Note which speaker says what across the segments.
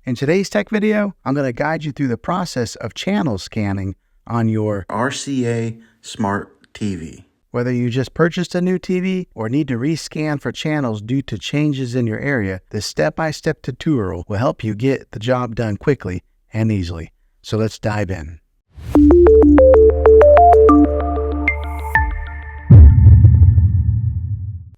Speaker 1: In today's tech video, I'm going to guide you through the process of channel scanning on your
Speaker 2: Rca Smart TV.
Speaker 1: Whether you just purchased a new TV or need to rescan for channels due to changes in your area, this step-by-step tutorial will help you get the job done quickly and easily. So let's dive in.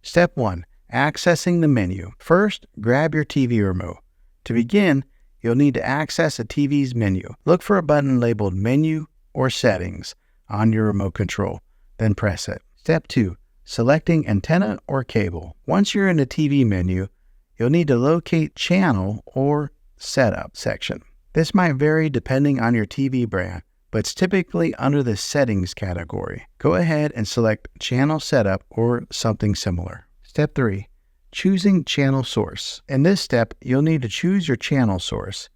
Speaker 1: Step 1. Accessing the menu. First, grab your TV remote. To begin, you'll need to access a TV's menu. Look for a button labeled Menu or Settings on your remote control, then press it. Step 2. Selecting antenna or cable. Once you're in the TV menu, you'll need to locate Channel or Setup section. This might vary depending on your TV brand, but it's typically under the Settings category. Go ahead and select Channel Setup or something similar. Step 3. Choosing channel source. In this step, you'll need to choose your channel source.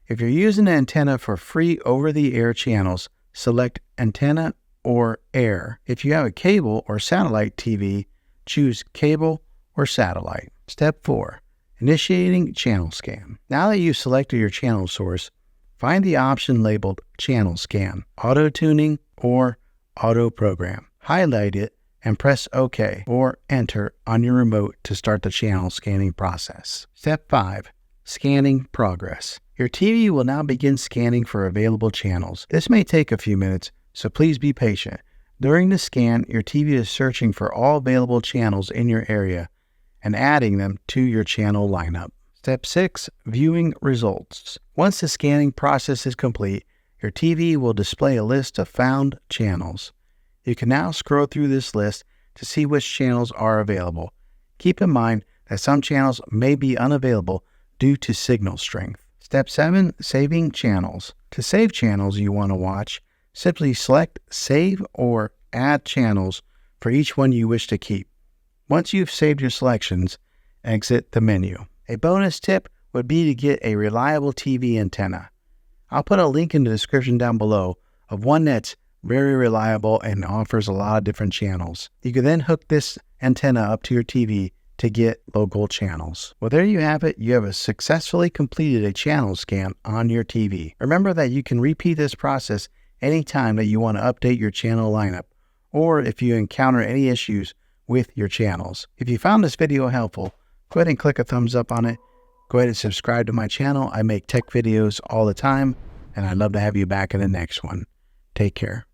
Speaker 1: If you're using an antenna for free over-the-air channels, select Antenna or Air. If you have a cable or satellite TV, choose Cable or Satellite. Step 4. Initiating channel scan. Now that you've selected your channel source, find the option labeled Channel Scan, Auto Tuning, or Auto Program. Highlight it and press OK or Enter on your remote to start the channel scanning process. Step 5. Scanning progress. Your TV will now begin scanning for available channels. This may take a few minutes, so please be patient. During the scan, your TV is searching for all available channels in your area and adding them to your channel lineup. Step 6. Viewing results. Once the scanning process is complete, your TV will display a list of found channels. You can now scroll through this list to see which channels are available. Keep in mind that some channels may be unavailable due to signal strength. Step 7. Saving channels. To save channels you want to watch, simply select Save or Add Channels for each one you wish to keep. Once you've saved your selections, exit the menu. A bonus tip would be to get a reliable TV antenna. I'll put a link in the description down below of one that's very reliable and offers a lot of different channels. You can then hook this antenna up to your TV to get local channels. Well, there you have it. You have successfully completed a channel scan on your TV. Remember that you can repeat this process anytime that you want to update your channel lineup, or if you encounter any issues with your channels. If you found this video helpful, go ahead and click a thumbs up on it. Go ahead and subscribe to my channel. I make tech videos all the time, and I'd love to have you back in the next one. Take care.